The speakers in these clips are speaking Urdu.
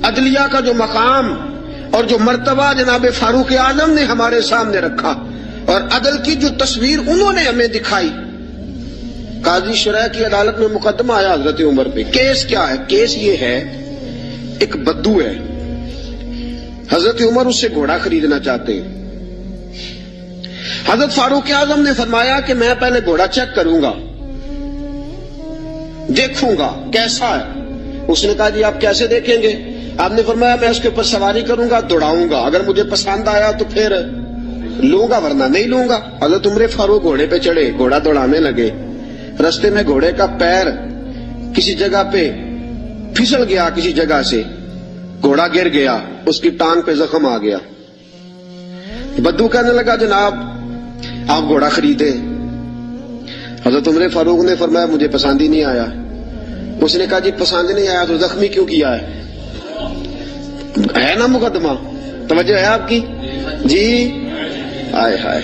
عدلیہ کا جو مقام اور جو مرتبہ جناب فاروق اعظم نے ہمارے سامنے رکھا اور عدل کی جو تصویر انہوں نے ہمیں دکھائی. قاضی شرح کی عدالت میں مقدمہ آیا حضرت عمر پہ. کیس کیا ہے؟ کیس یہ ہے، ایک بدو ہے، حضرت عمر اس سے گھوڑا خریدنا چاہتے ہیں. حضرت فاروق اعظم نے فرمایا کہ میں پہلے گھوڑا چیک کروں گا، دیکھوں گا کیسا ہے. اس نے کہا جی آپ کیسے دیکھیں گے؟ آپ نے فرمایا میں اس کے اوپر سواری کروں گا، دوڑاؤں گا، اگر مجھے پسند آیا تو پھر لوں گا ورنہ نہیں لوں گا. حضرت عمر فاروق گھوڑے پہ چڑھے، گھوڑا دوڑانے لگے. رستے میں گھوڑے کا پیر کسی جگہ پہ پھسل گیا، کسی جگہ سے گھوڑا گر گیا، اس کی ٹانگ پہ زخم آ گیا. بدو کہنے لگا جناب آپ گھوڑا خریدے. حضرت عمر فاروق نے فرمایا مجھے پسند ہی نہیں آیا. اس نے کہا جی پسند نہیں آیا تو زخمی کیوں کیا ہے نا مقدمہ؟ توجہ ہے آپ کی جی؟ ہائے ہائے،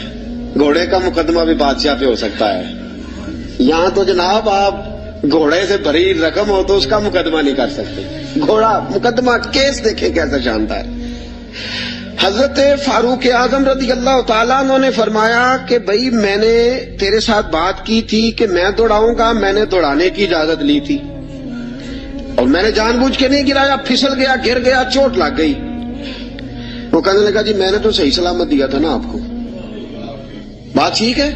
گھوڑے کا مقدمہ بھی بادشاہ پہ ہو سکتا ہے. یہاں تو جناب آپ گھوڑے سے بھری رقم ہو تو اس کا مقدمہ نہیں کر سکتے. گھوڑا مقدمہ، کیس دیکھیں کیسا شاندار. حضرت فاروق اعظم رضی اللہ تعالیٰ عنہ نے فرمایا کہ بھائی میں نے تیرے ساتھ بات کی تھی کہ میں دوڑاؤں گا، میں نے دوڑانے کی اجازت لی تھی اور میں نے جان بوجھ کے نہیں گرایا، پھسل گیا، گر گیا، چوٹ لگ گئی. وہ کہنے لگا جی میں نے تو صحیح سلامت دیا تھا نا آپ کو، بات ٹھیک ہے،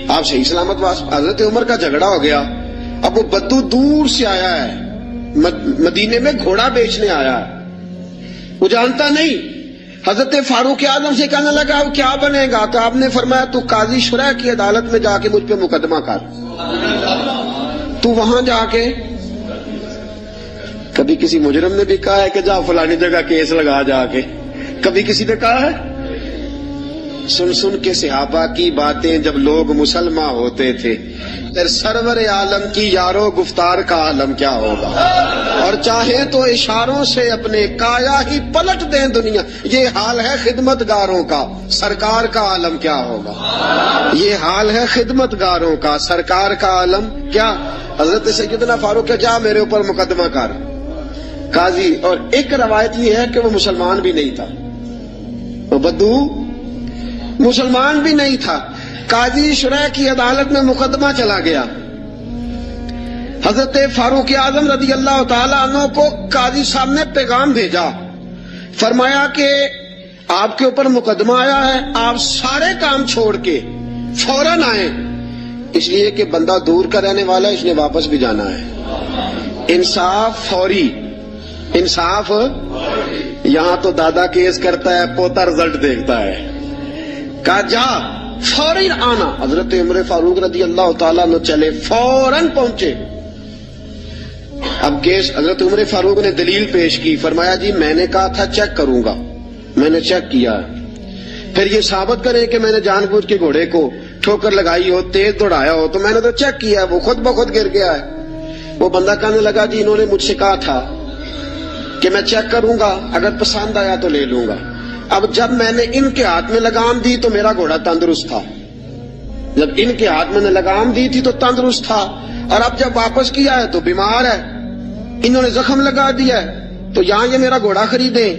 آپ صحیح سلامت. حضرت عمر کا جھگڑا ہو گیا. اب وہ بدو دور سے آیا ہے، مدینے میں گھوڑا بیچنے آیا ہے، وہ جانتا نہیں. حضرت فاروق اعظم سے کہنے لگا اب کیا بنے گا؟ تو آپ نے فرمایا تو قاضی شرح کی عدالت میں جا کے مجھ پہ مقدمہ کر. تو وہاں جا کے کبھی کسی مجرم نے بھی کہا ہے کہ جا فلانی جگہ کیس لگا جا کے؟ کبھی کسی نے کہا ہے؟ سن سن کے صحابہ کی باتیں جب لوگ مسلمان ہوتے تھے، پھر سرور عالم کی یارو گفتار کا عالم کیا ہوگا. اور چاہے تو اشاروں سے اپنے کایا ہی پلٹ دیں دنیا. یہ حال ہے خدمت گاروں کا، سرکار کا عالم کیا ہوگا. یہ حال ہے خدمت گاروں کا، سرکار کا عالم کیا. حضرت سیدنا فاروق کہ جا میرے اوپر مقدمہ کر. قاضی، اور ایک روایت یہ ہے کہ وہ مسلمان بھی نہیں تھا، وہ بدو مسلمان بھی نہیں تھا. قاضی شرح کی عدالت میں مقدمہ چلا گیا. حضرت فاروق اعظم رضی اللہ تعالی عنہ کو قاضی صاحب نے پیغام بھیجا، فرمایا کہ آپ کے اوپر مقدمہ آیا ہے، آپ سارے کام چھوڑ کے فوراً آئیں، اس لیے کہ بندہ دور کا رہنے والا ہے، اس نے واپس بھی جانا ہے. انصاف فوری، انصاف. یہاں تو دادا کیس کرتا ہے، پوتا رزلٹ دیکھتا ہے. کہا جا فوراً آنا. حضرت عمر فاروق رضی اللہ تعالیٰ عنہ چلے، فوراً پہنچے. اب کیس حضرت عمر فاروق نے دلیل پیش کی، فرمایا جی میں نے کہا تھا چیک کروں گا، میں نے چیک کیا. پھر یہ ثابت کریں کہ میں نے جان بوجھ کے گھوڑے کو ٹھوکر لگائی ہو، تیز دوڑایا ہو، تو میں نے تو چیک کیا ہے، وہ خود بخود گر گیا ہے. وہ بندہ کہنے لگا جی انہوں نے مجھ سے کہا تھا کہ میں چیک کروں گا، اگر پسند آیا تو لے لوں گا. اب جب میں نے ان کے ہاتھ میں لگام دی تو میرا گھوڑا تندرست تھا، جب ان کے ہاتھ میں نے لگام دی تھی تو تندرست تھا، اور اب جب واپس کیا ہے تو بیمار ہے، انہوں نے زخم لگا دیا ہے. تو یہاں یہ میرا گھوڑا خریدیں،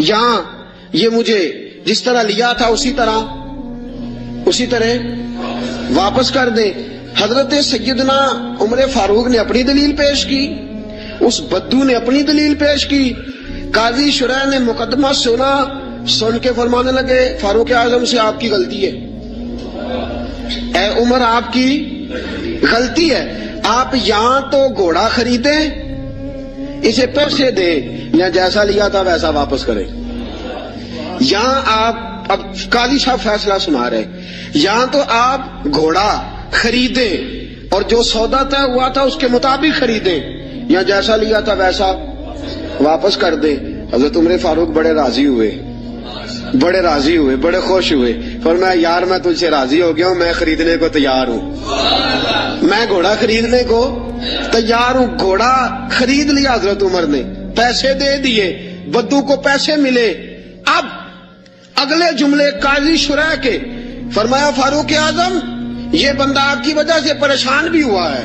یہاں یہ مجھے جس طرح لیا تھا اسی طرح واپس کر دیں. حضرت سیدنا عمر فاروق نے اپنی دلیل پیش کی، اس بدو نے اپنی دلیل پیش کی. قاضی شرح نے مقدمہ سنا، سن کے فرمانے لگے فاروق اعظم سے آپ کی غلطی ہے، اے عمر آپ کی غلطی ہے. آپ یہاں تو گھوڑا خریدیں، اسے پیسے دیں، یا جیسا لیا تھا ویسا واپس کریں. یہاں آپ، اب قاضی صاحب فیصلہ سنا رہے، یہاں تو آپ گھوڑا خریدیں اور جو سودا طے ہوا تھا اس کے مطابق خریدیں، یا جیسا لیا تھا ویسا واپس کر دیں. حضرت عمر فاروق بڑے راضی ہوئے، بڑے خوش ہوئے. فرمایا یار میں تجھ سے راضی ہو گیا ہوں، میں خریدنے کو تیار ہوں، میں گھوڑا خریدنے کو تیار ہوں. گھوڑا خرید لیا حضرت عمر نے، پیسے دے دیے، بدو کو پیسے ملے. اب اگلے جملے قاضی شرح کے، فرمایا فاروق اعظم یہ بندہ آپ کی وجہ سے پریشان بھی ہوا ہے،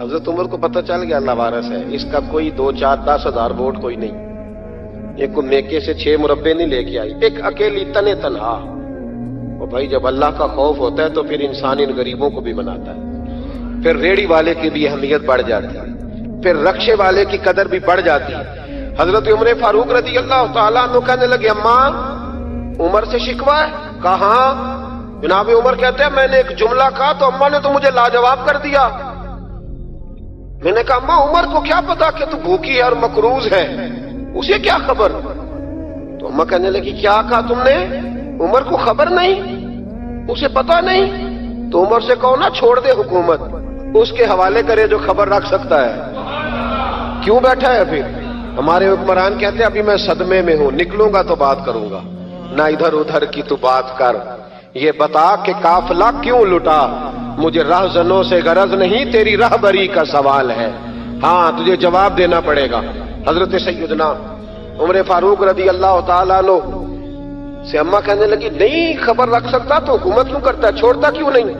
حضرت عمر کو پتہ چل گیا لوارث ہے، اس کا کوئی 2 4 10 ہزار ووٹ کوئی نہیں، ایک کو میکے سے 6 مربے نہیں لے کے آئی، ایک اکیلی تنے تنہا۔ اور بھائی جب اللہ کا خوف ہوتا ہے تو پھر انسان ان غریبوں کو بھی مناتا ہے، پھر ریڑھی والے کی بھی اہمیت بڑھ جاتی ہے، پھر رکشے والے کی قدر بھی بڑھ جاتی ہے۔ حضرت عمر فاروق رضی اللہ تعالیٰ عنہ کہنے لگے اماں عمر سے شکوہ ہے؟ کہاں؟ جناب عمر کہتے ہیں میں نے ایک جملہ کہا تو اماں نے تو مجھے لاجواب کر دیا۔ میں نے کہا اماں عمر کو کیا پتا کہ تو بھوکی ہے اور مقروض ہے، اسے کیا خبر؟ تو اماں کہنے لگی کیا کہا تم نے؟ عمر کو خبر نہیں، اسے پتا نہیں؟ تو عمر سے کہو نا چھوڑ دے حکومت، اس کے حوالے کرے جو خبر رکھ سکتا ہے۔ کیوں بیٹھا ہے پھر؟ ہمارے حکمران کہتے ہیں ابھی میں صدمے میں ہوں، نکلوں گا تو بات کروں گا، نہ ادھر ادھر کی تو بات کر، یہ بتا کہ قافلہ کیوں لٹا؟ مجھے راہزنوں سے غرض نہیں، تیری راہبری کا سوال ہے، ہاں تجھے جواب دینا پڑے گا۔ حضرت سیدنا عمر فاروق رضی اللہ تعالیٰ عنہ سے اماں کہنے لگی نہیں خبر رکھ سکتا تو حکومت کیوں کرتا ہے، چھوڑتا کیوں نہیں؟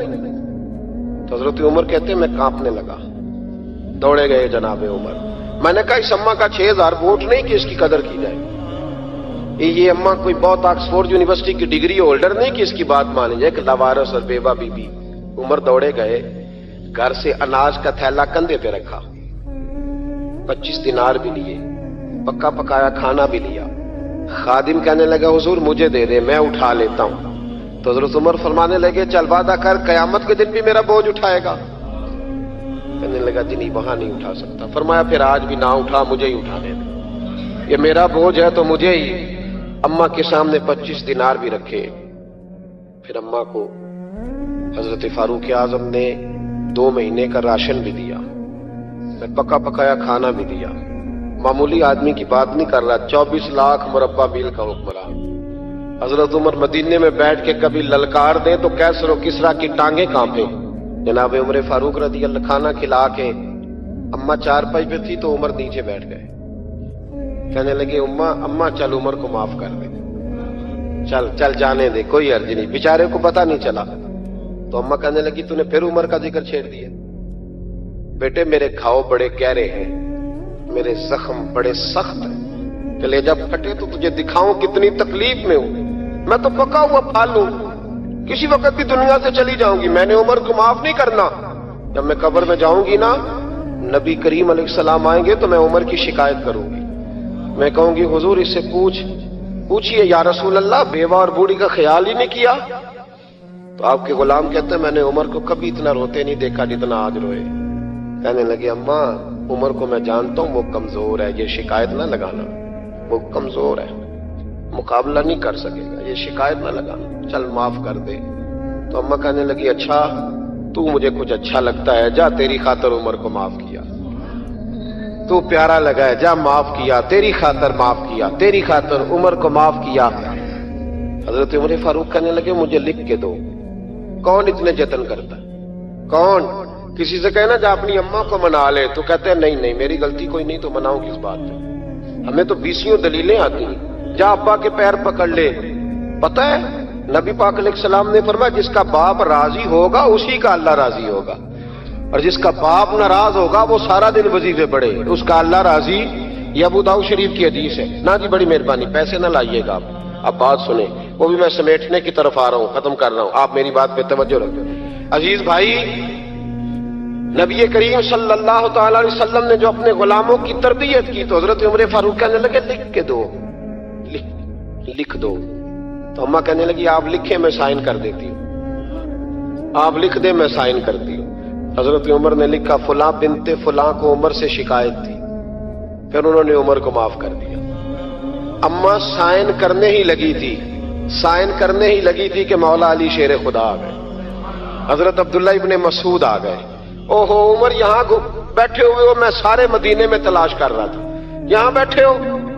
تو حضرت عمر کہتے ہیں میں کانپنے لگا، دوڑے گئے جناب عمر۔ میں نے کہا اس اماں کا 6000 ووٹ نہیں کہ اس کی قدر کی جائے، یہ اماں کوئی بہت آکسفورڈ یونیورسٹی کی ڈگری ہولڈر نہیں کہ اس کی بات مانی جائے، کہ لاوارث اور بیوہ بی بی۔ عمر دوڑے گئے، گھر سے اناج کا تھیلا کندھے پہ رکھا، 25 دینار بھی لیے، پکا پکایا کھانا بھی لیا۔ خادم کہنے لگا حضور مجھے دے دے میں اٹھا لیتا ہوں۔ تو حضرت عمر فرمانے لگے چل وعدہ کر قیامت کے دن بھی میرا بوجھ اٹھائے گا؟ کہنے لگا جی نہیں وہاں نہیں اٹھا سکتا۔ فرمایا پھر آج بھی نہ اٹھا، مجھے ہی اٹھانے دے، یہ میرا بوجھ ہے تو مجھے ہی۔ اماں کے سامنے 25 دینار بھی رکھے، پھر اماں کو حضرت فاروق اعظم نے 2 مہینے کا راشن بھی دیا، پکا پکایا کھانا بھی دیا۔ معمولی آدمی کی بات نہیں کر رہا، 24 لاکھ مربع میل کا حکمران۔ حضرت عمر مدینے میں بیٹھ کے کبھی للکار دیں تو کیسر و کسرا کی ٹانگیں کانپیں۔ جناب عمر فاروق رضی اللہ کھانا کھلا کے اماں چارپائی پہ تھی تو عمر نیچے بیٹھ گئے، کہنے لگے اماں چل عمر کو معاف کر دے، چل چل جانے دے، کوئی عرض نہیں، بیچارے کو پتہ نہیں چلا۔ تو اماں کہنے لگی تو نے پھر عمر کا ذکر چھیڑ دیا؟ بیٹے میرے گھاؤ بڑے گہرے ہیں، میرے زخم بڑے سخت ہیں، کلیجہ پھٹے تو تجھے دکھاؤں کتنی تکلیف میں ہوں، میں تو پکا ہوا پھال ہوں، کسی وقت بھی دنیا سے چلی جاؤں گی، میں نے عمر کو معاف نہیں کرنا۔ جب میں قبر میں جاؤں گی نا، نبی کریم علیہ السلام آئیں گے تو میں عمر کی شکایت کروں گی، میں کہوں گی حضور اس سے پوچھئے یا رسول اللہ بیوہ اور بوڑھی کا خیال ہی نہیں کیا؟ تو آپ کے غلام کہتے ہیں میں نے عمر کو کبھی اتنا روتے نہیں دیکھا جتنا آج روئے۔ کہنے لگے اماں عمر کو میں جانتا ہوں وہ کمزور ہے، یہ شکایت نہ لگانا، وہ کمزور ہے، مقابلہ نہیں کر سکے گا، یہ شکایت نہ لگانا، چل معاف کر دے۔ تو اماں کہنے لگی اچھا تو مجھے کچھ اچھا لگتا ہے، جا تیری خاطر عمر کو معاف کیا، تو پیارا لگا ہے، جا معاف کیا، تیری خاطر معاف کیا، تیری خاطر عمر کو معاف کیا۔ حضرت عمر فاروق کہنے لگے مجھے لکھ کے دو، کون اتنے جتن کرتا ہے؟ کون؟ کسی سے کہنا جا اپنی اماں کو منا لے، تو کہتے ہیں نہیں میری غلطی کوئی نہیں تو مناؤں کس بات سے، ہمیں تو 20 دلیلیں آتی ہیں، جا ابا کے پیر پکڑ لے۔ پتہ ہے نبی پاک علیہ السلام نے فرمایا جس کا باپ راضی ہوگا اسی کا اللہ راضی ہوگا، اور جس کا باپ ناراض ہوگا وہ سارا دن وظیفے پڑھے، اس کا اللہ راضی۔ یہ ابو داؤد شریف کی حدیث ہے۔ نا جی بڑی مہربانی پیسے نہ لائیے گا آپ، اب بات سنیں، وہ بھی میں سمیٹنے کی طرف آ رہا ہوں، ختم کر رہا ہوں، آپ میری بات پہ توجہ رکھیں۔ عزیز بھائی، نبی کریم صلی اللہ تعالی علیہ وسلم نے جو اپنے غلاموں کی تربیت کی تو حضرت عمر فاروق کہنے لگے لکھ کے دو، لکھ دو۔ تو اماں کہنے لگی آپ لکھیں میں سائن کر دیتی ہوں، آپ لکھ دیں میں سائن کرتی ہوں۔ حضرت عمر نے لکھا فلاں بنت فلاں کو عمر سے شکایت تھی، پھر انہوں نے عمر کو معاف کر دیا۔ اماں سائن کرنے ہی لگی تھی کہ مولا علی شیر خدا آ گئے، حضرت عبداللہ ابن مسعود آ گئے۔ اوہو عمر یہاں بیٹھے ہوئے ہو، میں سارے مدینے میں تلاش کر رہا تھا، یہاں بیٹھے ہو،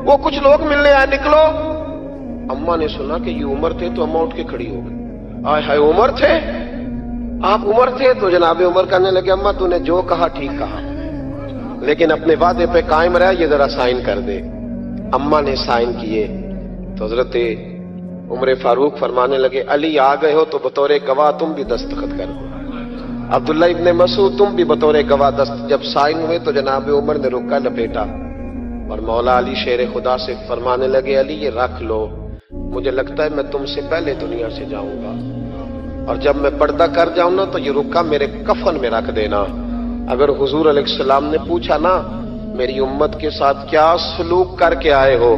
وہ کچھ لوگ ملنے آئے، نکلو۔ اماں نے سنا کہ یہ عمر تھے تو اماں اٹھ کے کھڑی ہو گئی، آئے ہائے عمر تھے، آپ عمر تھے؟ تو جناب عمر کہنے لگے اماں تو نے جو کہا ٹھیک کہا، لیکن اپنے وعدے پہ قائم رہ، یہ ذرا سائن کر دے۔ اماں نے سائن کیے تو حضرت عمر فاروق فرمانے لگے علی آ گئے ہو تو بطور گواہ تم بھی دستخط کر دو۔ عبداللہ ابن مسعود تم بھی بطور گواہ دست جب سائن ہوئے تو جناب عمر نے رکا لپیٹا اور مولا علی شیر خدا سے فرمانے لگے علی یہ رکھ لو، مجھے لگتا ہے میں تم سے پہلے دنیا سے جاؤں گا، اور جب میں پردہ کر جاؤں نا تو یہ رکا میرے کفن میں رکھ دینا۔ اگر حضور علیہ السلام نے پوچھا نا میری امت کے ساتھ کیا سلوک کر کے آئے ہو،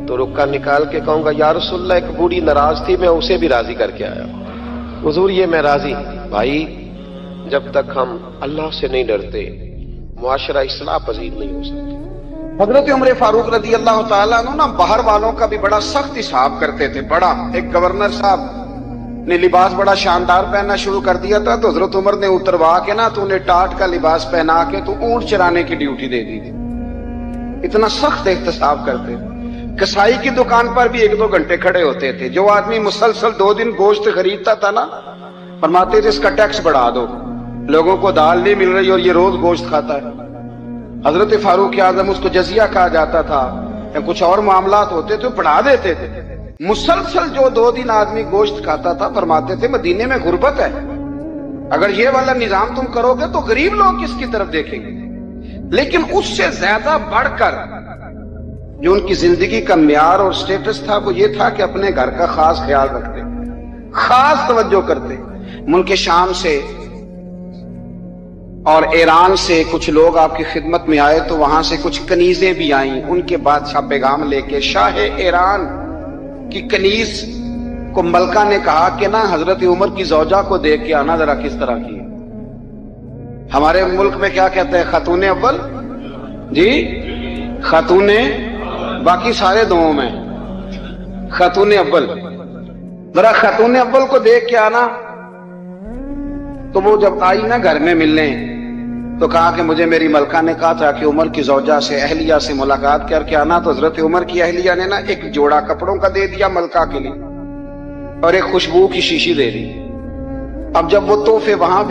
تو رکا نکال کے کہوں گا یا رسول اللہ ایک بوڑھی ناراض تھی میں اسے بھی راضی کر کے آیا، حضور یہ میں راضی۔ بھائی جب تک ہم اللہ سے نہیں ڈرتے معاشرہ اصلاح پذیر نہیں ہو سکتا۔ حضرت عمر فاروق رضی اللہ تعالیٰ عنہ نا باہر والوں کا بھی بڑا سخت حساب کرتے تھے۔ بڑا ایک گورنر صاحب نے لباس بڑا شاندار پہننا شروع کر دیا تھا تو حضرت عمر نے اتروا کے نا تو انہیں ٹاٹ کا لباس پہنا کے تو اونٹ چرانے کی ڈیوٹی دے دی تھی۔ اتنا سخت احتساب کرتے تھے۔ کسائی کی دکان پر بھی 1-2 گھنٹے کھڑے ہوتے تھے۔ جو آدمی مسلسل 2 دن گوشت خریدتا تھا نا فرماتے تھے اس کا ٹیکس بڑھا دو، لوگوں کو دال نہیں مل رہی اور یہ روز گوشت کھاتا ہے۔ حضرت فاروق اعظم اس کو جزیہ کہا جاتا تھا یا کچھ اور معاملات ہوتے تھے بڑھا دیتے تھے۔ مسلسل جو 2 دن آدمی گوشت کھاتا تھا فرماتے تھے مدینے میں غربت ہے، اگر یہ والا نظام تم کرو گے تو غریب لوگ کس کی طرف دیکھیں گے۔ لیکن اس سے زیادہ بڑھ کر جو ان کی زندگی کا معیار اور سٹیٹس تھا وہ یہ تھا کہ اپنے گھر کا خاص خیال رکھتے، خاص توجہ کرتے۔ ملک شام سے اور ایران سے کچھ لوگ آپ کی خدمت میں آئے تو وہاں سے کچھ کنیزیں بھی آئیں، ان کے بادشاہ پیغام لے کے۔ شاہ ایران کی کنیز کو ملکہ نے کہا کہ نا حضرت عمر کی زوجہ کو دیکھ کے آنا ذرا کس طرح کی ہے۔ ہمارے ملک میں کیا کہتے ہیں خاتون اول، جی خاتون، باقی سارے دووں میں خاتون اول، ذرا خاتون اول کو دیکھ کے آنا۔ تو وہ جب آئی نا گھر میں ملنے تو کہا کہ مجھے میری ملکہ نے کہا تھا کہ عمر کی زوجہ سے اہلیہ سے ملاقات کر کے آنا، تو حضرت عمر کی اہلیہ نے نا ایک جوڑا کپڑوں کا دے دیا ملکہ کے لیے اور ایک خوشبو کی شیشی دے دی۔ اب جب وہ تحفے وہاں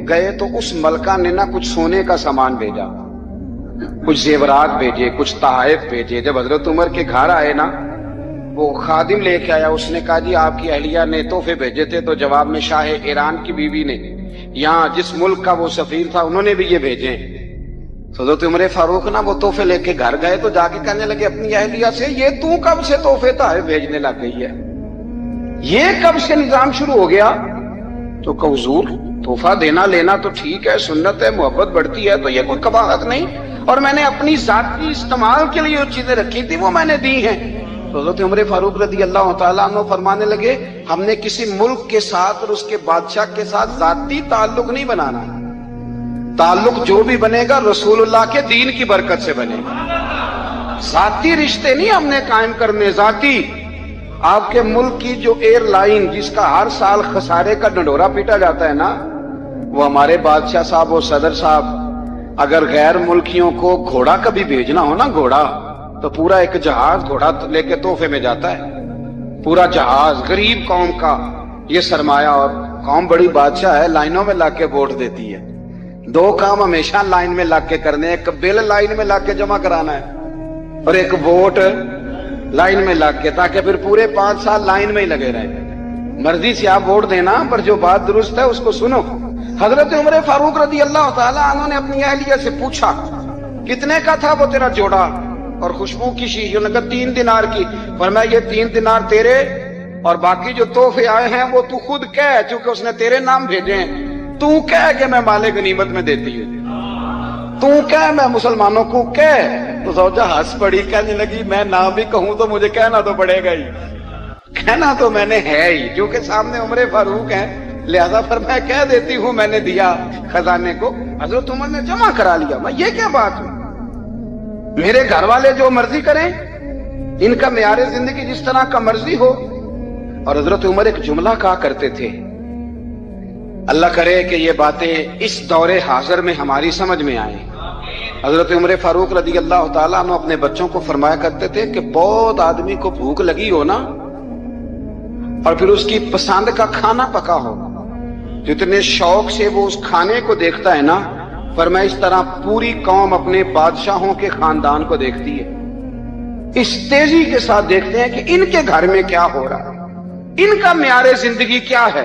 گئے تو اس ملکہ نے نا کچھ سونے کا سامان بھیجا، کچھ زیورات بھیجے، کچھ تحائف بھیجے۔ جب حضرت عمر کے گھر آئے نا وہ خادم لے کے آیا، اس نے کہا جی آپ کی اہلیہ نے تحفے بھیجے تھے، تو جواب میں شاہ ایران کی بیوی نے یہاں جس ملک کا وہ سفیر تھا انہوں نے بھی یہ بھیجے۔ حضرت عمر فاروق نا وہ تحفے لے کے گھر گئے تو جا کے کہنے لگے اپنی اہلیہ سے یہ تو کب سے تحفے تحائف بھیجنے لگ گئی ہے، یہ کب سے نظام شروع ہو گیا؟ تو کہ حضور تحفہ دینا لینا تو ٹھیک ہے، سنت ہے، محبت بڑھتی ہے، تو یہ کوئی قباحت نہیں، اور میں نے اپنی ذاتی استعمال کے لیے جو چیزیں رکھی تھی وہ میں نے دی ہیں۔ تو حضرت عمر فاروق رضی اللہ تعالیٰ عنہ فرمانے لگے ہم نے کسی ملک کے ساتھ اور اس کے بادشاہ کے ساتھ ذاتی تعلق نہیں بنانا، تعلق جو بھی بنے گا رسول اللہ کے دین کی برکت سے بنے گا، ذاتی رشتے نہیں ہم نے قائم کرنے۔ ذاتی آپ کے ملک کی جو ایئر لائن جس کا ہر سال خسارے کا ڈنڈورا پیٹا جاتا ہے نا، وہ ہمارے بادشاہ صاحب اور صدر صاحب اگر غیر ملکیوں کو گھوڑا کبھی بھیجنا ہو نا، گھوڑا تو پورا ایک جہاز گھوڑا لے کے تحفے میں جاتا ہے، پورا جہاز غریب قوم کا یہ سرمایہ، اور قوم بڑی بادشاہ ہے لائنوں میں لگ کے ووٹ دیتی ہے۔ 2 کام ہمیشہ لائن میں لگ کے کرنے، ایک بل لائن میں لگ کے جمع کرانا ہے اور ایک ووٹ لائن میں لگ کے، تاکہ پھر پورے 5 سال لائن میں ہی لگے رہیں۔ مرضی سے آپ ووٹ دینا پر جو بات درست ہے اس کو سنو۔ حضرت عمر فاروق رضی اللہ تعالیٰ عنہ نے اپنی اہلیہ سے پوچھا کتنے کا تھا وہ تیرا جوڑا اور خوشبو کی شیشی؟ انہوں نے کہا 3 دینار کی۔ فرمایا یہ 3 دینار تیرے اور باقی جو تحفے آئے ہیں وہ تو خود کہہ، چونکہ اس نے تیرے نام بھیجے ہیں، تو کہہ کہ میں مال غنیمت میں دیتی ہوں، تو کہہ میں مسلمانوں کو کہہ۔ تو زوجہ ہنس پڑی، کہنے لگی میں نہ بھی کہوں تو مجھے کہنا تو پڑے گا ہی، کہنا تو میں نے ہے ہی، کیونکہ سامنے عمر فاروق ہیں، لہذا فرمایا کہہ دیتی ہوں میں نے دیا خزانے کو۔ حضرت عمر نے جمع کرا لیا۔ میں یہ کیا بات ہوئی، میرے گھر والے جو مرضی کریں، ان کا معیار زندگی جس طرح کا مرضی ہو۔ اور حضرت عمر ایک جملہ کہا کرتے تھے، اللہ کرے کہ یہ باتیں اس دور حاضر میں ہماری سمجھ میں آئیں۔ حضرت عمر فاروق رضی اللہ تعالیٰ عنہ اپنے بچوں کو فرمایا کرتے تھے کہ بہت آدمی کو بھوک لگی ہو نا اور پھر اس کی پسند کا کھانا پکا ہو، جتنے شوق سے وہ اس کھانے کو دیکھتا ہے نا، فرمایا اس طرح پوری قوم اپنے بادشاہوں کے خاندان کو دیکھتی ہے، اس تیزی کے ساتھ دیکھتے ہیں کہ ان کے گھر میں کیا ہو رہا ہے، ان کا معیار زندگی کیا ہے۔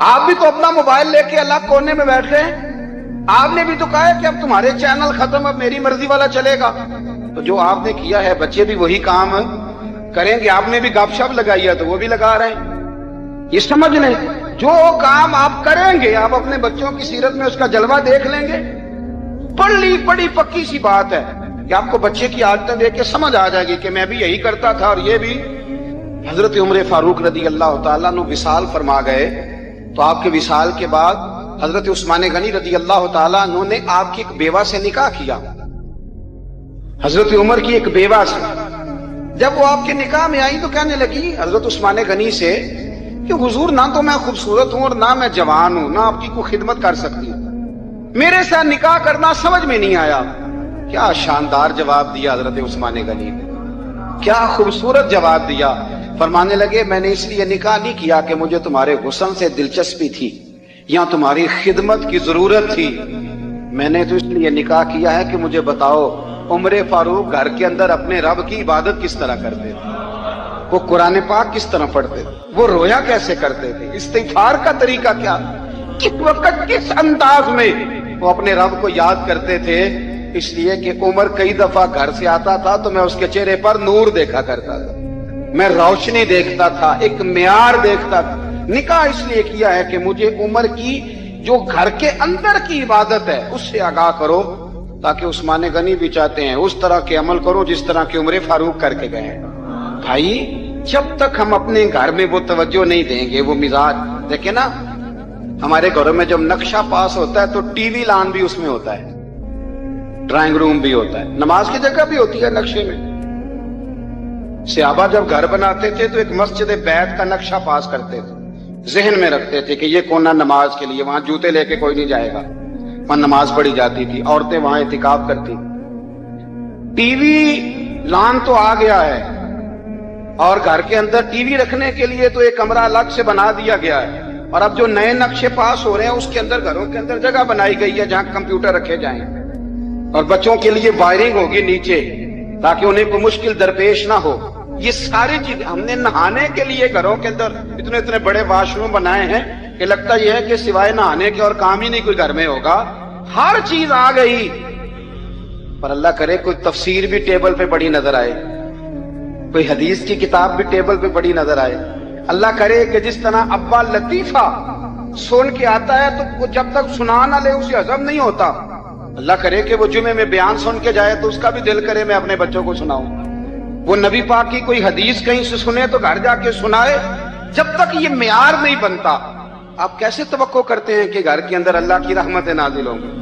آپ بھی تو اپنا موبائل لے کے الگ کونے میں بیٹھ رہے ہیں. آپ نے بھی تو کہا ہے کہ اب تمہارے چینل ختم, اب میری مرضی والا چلے گا. تو جو آپ نے کیا ہے بچے بھی وہی کام کریں گے. آپ نے بھی گپ شپ لگائی ہے تو وہ بھی لگا رہے ہیں. یہ سمجھ لیں جو کام آپ کریں گے آپ اپنے بچوں کی سیرت میں اس کا جلوہ دیکھ لیں گے. بڑی پکی سی بات ہے کہ آپ کو بچے کی عادتیں دیکھ کے سمجھ آ جائے گی کہ میں بھی یہی کرتا تھا اور یہ بھی. حضرت عمر فاروق رضی اللہ تعالیٰ عنہ وصال فرما گئے تو آپ کے وصال کے بعد حضرت عثمان غنی رضی اللہ تعالیٰ عنہ نے آپ کی ایک بیوہ سے نکاح کیا. حضرت عمر کی ایک بیوہ سے جب وہ آپ کے نکاح میں آئی تو کہنے لگی حضرت عثمان غنی سے کہ حضور نہ تو میں خوبصورت ہوں اور نہ میں جوان ہوں, نہ آپ کی کوئی خدمت کر سکتی ہوں, میرے ساتھ نکاح کرنا سمجھ میں نہیں آیا. کیا شاندار جواب دیا حضرت عثمان غنی نے, کیا خوبصورت جواب دیا. فرمانے لگے میں نے اس لیے نکاح نہیں کیا کہ مجھے تمہارے حسن سے دلچسپی تھی یا تمہاری خدمت کی ضرورت تھی, میں نے تو اس لیے نکاح کیا ہے کہ مجھے بتاؤ عمر فاروق گھر کے اندر اپنے رب کی عبادت کس طرح کرتے تھے, وہ قرآن پاک کس طرح پڑھتے تھے, وہ رویا کیسے کرتے تھے, استغفار کا طریقہ کیا, کس وقت کس انداز میں وہ اپنے رب کو یاد کرتے تھے. اس لیے کہ عمر کئی دفعہ گھر سے آتا تھا تو میں اس کے چہرے پر نور دیکھا کرتا تھا, میں روشنی دیکھتا تھا, ایک معیار دیکھتا تھا. نکاح اس لیے کیا ہے کہ مجھے عمر کی جو گھر کے اندر کی عبادت ہے اس سے آگاہ کرو, تاکہ عثمان غنی بھی چاہتے ہیں اس طرح کے عمل کرو جس طرح کے عمر فاروق کر کے گئے ہیں. بھائی جب تک ہم اپنے گھر میں وہ توجہ نہیں دیں گے, وہ مزاج دیکھیں نا, ہمارے گھروں میں جب نقشہ پاس ہوتا ہے تو ٹی وی لان بھی اس میں ہوتا ہے, ڈرائنگ روم بھی ہوتا ہے, نماز کی جگہ بھی ہوتی ہے نقشے میں. صحابہ جب گھر بناتے تھے تو ایک مسجد بیت کا نقشہ پاس کرتے تھے, ذہن میں رکھتے تھے کہ یہ کونا نماز کے لیے, وہاں جوتے لے کے کوئی نہیں جائے گا, وہاں نماز پڑھی جاتی تھی, عورتیں وہاں اعتکاف کرتی. ٹی وی لان تو آ گیا ہے اور گھر کے اندر ٹی وی رکھنے کے لیے تو ایک کمرہ الگ سے بنا دیا گیا ہے, اور اب جو نئے نقشے پاس ہو رہے ہیں اس کے اندر گھروں کے اندر جگہ بنائی گئی ہے جہاں کمپیوٹر رکھے جائیں, اور بچوں کے لیے وائرنگ ہوگی نیچے تاکہ انہیں کوئی مشکل درپیش نہ ہو. یہ ساری چیز ہم نے نہانے کے لیے گھروں کے اندر اتنے بڑے واش روم بنائے ہیں کہ لگتا یہ ہے کہ سوائے نہانے کے اور کام ہی نہیں کوئی گھر میں ہوگا. ہر چیز آ گئی, پر اللہ کرے کوئی تفسیر بھی ٹیبل پہ پڑی نظر آئے, کوئی حدیث کی کتاب بھی ٹیبل پہ پڑی نظر آئے. اللہ کرے کہ جس طرح ابا لطیفہ سن کے آتا ہے تو وہ جب تک سنا نہ لے اسے ہضم نہیں ہوتا. اللہ کرے کہ وہ جمعے میں بیان سن کے جائے تو اس کا بھی دل کرے میں اپنے بچوں کو سناؤں. وہ نبی پاک کی کوئی حدیث کہیں سے سنے تو گھر جا کے سنائے. جب تک یہ معیار نہیں بنتا آپ کیسے توقع کرتے ہیں کہ گھر کے اندر اللہ کی رحمتیں نازل ہوں گی؟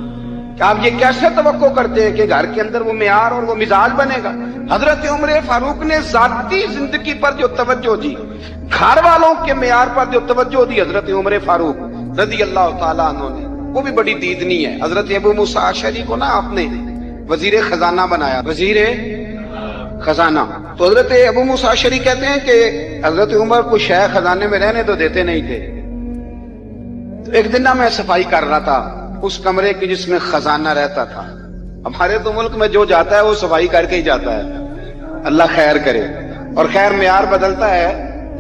آپ یہ کیسے توقع کرتے ہیں کہ گھر کے اندر وہ معیار اور وہ مزاج بنے گا؟ حضرت عمر فاروق نے ذاتی زندگی پر جو توجہ دی, گھر والوں کے معیار پر جو توجہ دی حضرت عمر فاروق رضی اللہ تعالیٰ عنہ نے, وہ بھی بڑی دیدنی ہے. حضرت ابو موسیٰ اشعری کو نا آپ نے وزیر خزانہ بنایا, وزیر خزانہ. تو حضرت ابو موسیٰ اشعری کہتے ہیں کہ حضرت عمر کو شیخ خزانے میں رہنے تو دیتے نہیں تھے. تو ایک دن میں صفائی کر رہا تھا اس کمرے کی جس میں خزانہ رہتا تھا. ہمارے تو ملک میں جو جاتا ہے وہ صفائی کر کے ہی جاتا ہے, اللہ خیر کرے. اور خیر معیار بدلتا ہے,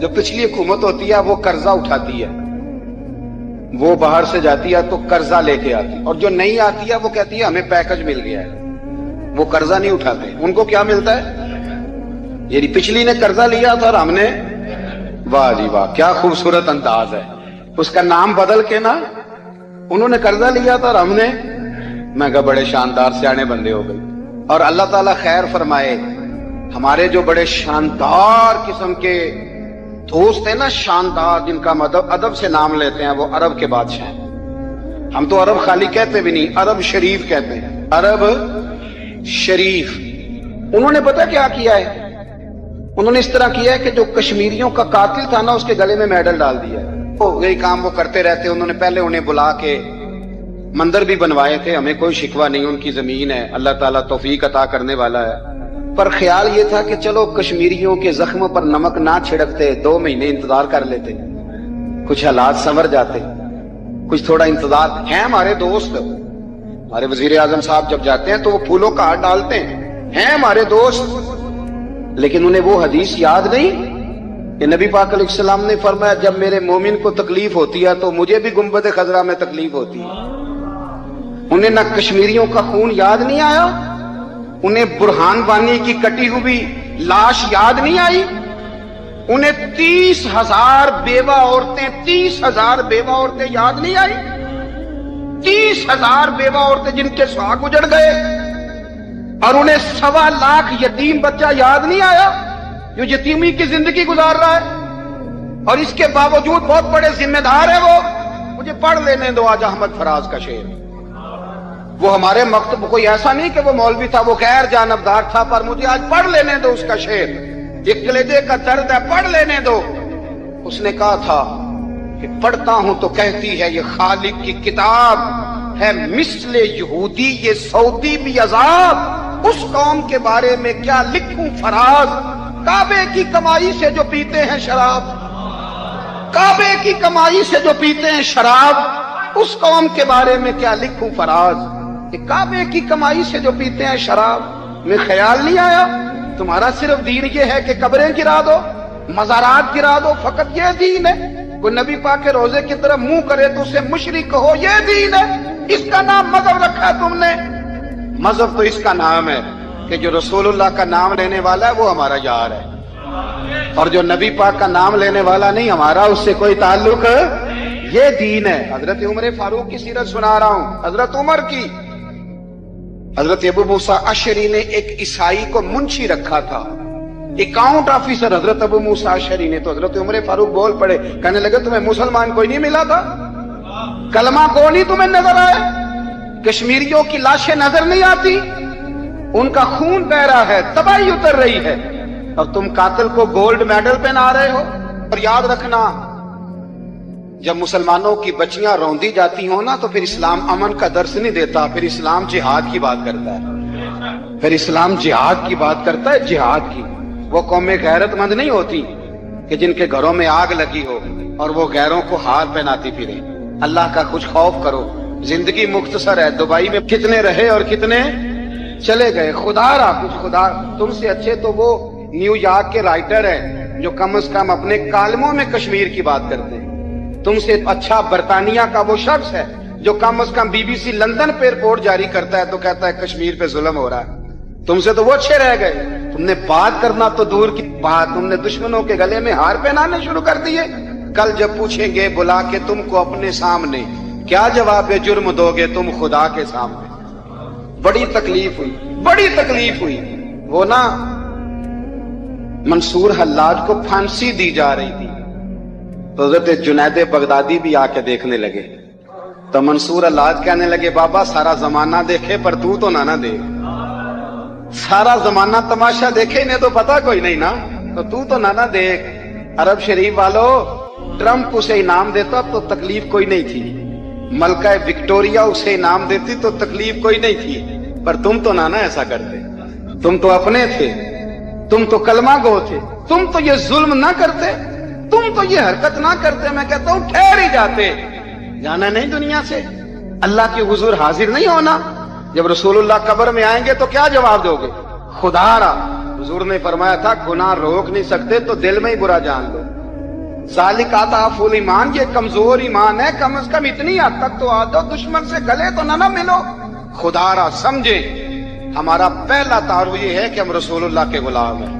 جو پچھلی حکومت ہوتی ہے وہ قرضہ اٹھاتی ہے, وہ باہر سے جاتی ہے تو قرضہ لے کے آتی, اور جو نہیں آتی ہے وہ کہتی ہے ہمیں پیکج مل گیا ہے. وہ قرضہ نہیں اٹھاتے, ان کو کیا ملتا ہے؟ یعنی پچھلی نے قرضہ لیا تھا اور ہم نے, واہ جی واہ کیا خوبصورت انداز ہے. اس کا نام بدل کے نا, انہوں نے قرضہ لیا تھا اور ہم نے, میں کہا بڑے شاندار سیانے بندے ہو گئے. اور اللہ تعالیٰ خیر فرمائے, ہمارے جو بڑے شاندار قسم کے دوست ہیں نا, شاندار, جن کا ادب سے نام لیتے ہیں, وہ عرب کے بادشاہ ہیں. ہم تو عرب خالی کہتے بھی نہیں, عرب شریف کہتے ہیں, عرب شریف. انہوں نے پتہ کیا کیا ہے؟ انہوں نے اس طرح کیا ہے کہ جو کشمیریوں کا قاتل تھا نا اس کے گلے میں میڈل ڈال دیا ہے. یہی کام وہ کرتے رہتے. انہوں نے پہلے انہیں بلا کے مندر بھی بنوائے تھے, ہمیں کوئی شکوہ نہیں, ان کی زمین ہے, اللہ تعالیٰ توفیق عطا کرنے والا ہے. پر خیال یہ تھا کہ چلو کشمیریوں کے زخموں پر نمک نہ چھڑکتے, 2 مہینے انتظار کر لیتے, کچھ حالات سنور جاتے, کچھ تھوڑا انتظار. ہیں ہمارے دوست, ہمارے وزیر اعظم صاحب جب جاتے ہیں تو وہ پھولوں کا ہار ڈالتے ہیں ہمارے دوست, لیکن انہیں وہ حدیث یاد نہیں کہ نبی پاک علیہ السلام نے فرمایا جب میرے مومن کو تکلیف ہوتی ہے تو مجھے بھی گنبد خضرا میں تکلیف ہوتی ہے. انہیں نہ کشمیریوں کا خون یاد نہیں آیا, انہیں برہان بانی کی کٹی ہوئی لاش یاد نہیں آئی, انہیں 30,000 بیوہ عورتیں یاد نہیں آئی, 30,000 بیوہ عورتیں جن کے سہاگ اجڑ گئے, اور انہیں 1.25 لاکھ یتیم بچہ یاد نہیں آیا جو یتیمی کی زندگی گزار رہا ہے, اور اس کے باوجود بہت بڑے ذمہ دار ہے وہ. مجھے پڑھ لینے دو آج احمد فراز کا شعر. وہ ہمارے مکتب کوئی ایسا نہیں کہ وہ مولوی تھا, وہ غیر جانبدار تھا, پر مجھے آج پڑھ لینے دو اس کا شعر. یہ کلیجے کا درد ہے, پڑھ لینے دو. اس نے کہا تھا کہ پڑھتا ہوں تو کہتی ہے یہ خالق کی کتاب ہے, مثل یہودی یہ سعودی بھی عذاب, اس قوم کے بارے میں کیا لکھوں فراز, کعبے کی کمائی سے جو پیتے ہیں شراب, کعبے کی کمائی سے جو پیتے ہیں شراب, اس قوم کے بارے میں کیا لکھوں فراز. کہ کعبے کی کمائی سے جو پیتے ہیں شراب, میں خیال نہیں آیا تمہارا صرف دین یہ ہے کہ قبریں گرا دو, مزارات گرا دو, فقط یہ دین ہے. کوئی نبی پاک کے روزے کی طرف منہ کرے تو اسے مشرک کہو, یہ دین ہے. اس کا نام مذہب رکھا تم نے. مذہب تو اس کا نام ہے کہ جو رسول اللہ کا نام لینے والا ہے وہ ہمارا یار ہے, اور جو نبی پاک کا نام لینے والا نہیں ہمارا اس سے کوئی تعلق, یہ دین ہے. حضرت عمر فاروق کی سیرت سنا رہا ہوں, حضرت عمر کی. حضرت ابو موسیٰ اشعری نے ایک عیسائی کو منشی رکھا تھا, اکاؤنٹ آفیسر حضرت ابو موسیٰ اشعری نے. تو حضرت عمر فاروق بول پڑے, کہنے لگے تمہیں مسلمان کوئی نہیں ملا تھا, کلمہ کو نہیں تمہیں نظر آئے, کشمیریوں کی لاشیں نظر نہیں آتی, ان کا خون بہ رہا ہے, تباہی اتر رہی ہے, اور تم قاتل کو گولڈ میڈل پہنا رہے ہو. اور یاد رکھنا جب مسلمانوں کی بچیاں روندی جاتی ہوں نا تو پھر اسلام امن کا درس نہیں دیتا, پھر اسلام جہاد کی بات کرتا ہے, پھر اسلام جہاد کی بات کرتا ہے, جہاد کی. وہ قومیں غیرت مند نہیں ہوتی کہ جن کے گھروں میں آگ لگی ہو اور وہ غیروں کو ہار پہناتی پھرے. اللہ کا کچھ خوف کرو, زندگی مختصر ہے. دبئی میں کتنے رہے اور کتنے چلے گئے, خدا را کچھ خدا. تم سے اچھے تو وہ نیو یارک کے رائٹر ہیں جو کم از کم اپنے کالموں میں کشمیر کی بات کرتے ہیں. تم سے اچھا برطانیہ کا وہ شخص ہے جو کم از کم BBC لندن پہ رپورٹ جاری کرتا ہے تو کہتا ہے کشمیر پہ ظلم ہو رہا ہے. تم سے تو وہ اچھے رہ گئے. تم نے بات کرنا تو دور کی بات, تم نے دشمنوں کے گلے میں ہار پہنانے شروع کر دیے. کل جب پوچھیں گے بلا کے تم کو اپنے سامنے, کیا جواب جرم دو گے تم خدا کے سامنے. بڑی تکلیف ہوئی, بڑی تکلیف ہوئی. وہ نا منصور حلاج کو پھانسی دی جا رہی تھی تو حضرت جنید بغدادی بھی آ کے دیکھنے لگے. تو منصور حلاج کہنے لگے بابا سارا زمانہ دیکھے پر تو نہ دیکھ, سارا زمانہ تماشا دیکھے انہیں تو پتا کوئی نہیں نا, تو نہ دیکھ. عرب شریف والو, ٹرمپ اسے انعام دیتا تو تکلیف کوئی نہیں تھی, ملکہ وکٹوریا اسے انعام دیتی تو تکلیف کوئی نہیں تھی, پر تم تو نہ ایسا کرتے. تم تو اپنے تھے, تم تو کلمہ گو تھے, تم تو یہ ظلم نہ کرتے, تم تو یہ حرکت نہ کرتے. میں کہتا ہوں ٹھہر ہی جاتے, جانا نہیں دنیا سے, اللہ کے حضور حاضر نہیں ہونا. جب رسول اللہ قبر میں آئیں گے تو کیا جواب دو گے؟ خدا را. حضور نے فرمایا تھا گناہ روک نہیں سکتے تو دل میں ہی برا جان لو. ذالک اضعف الایمان, یہ کمزور ایمان ہے, کم از کم اتنی حد تک تو آ جاؤ, دشمن سے گلے تو نہ ملو. خدا را سمجھے ہمارا پہلا تعارف یہ ہے کہ ہم رسول اللہ کے غلام ہیں.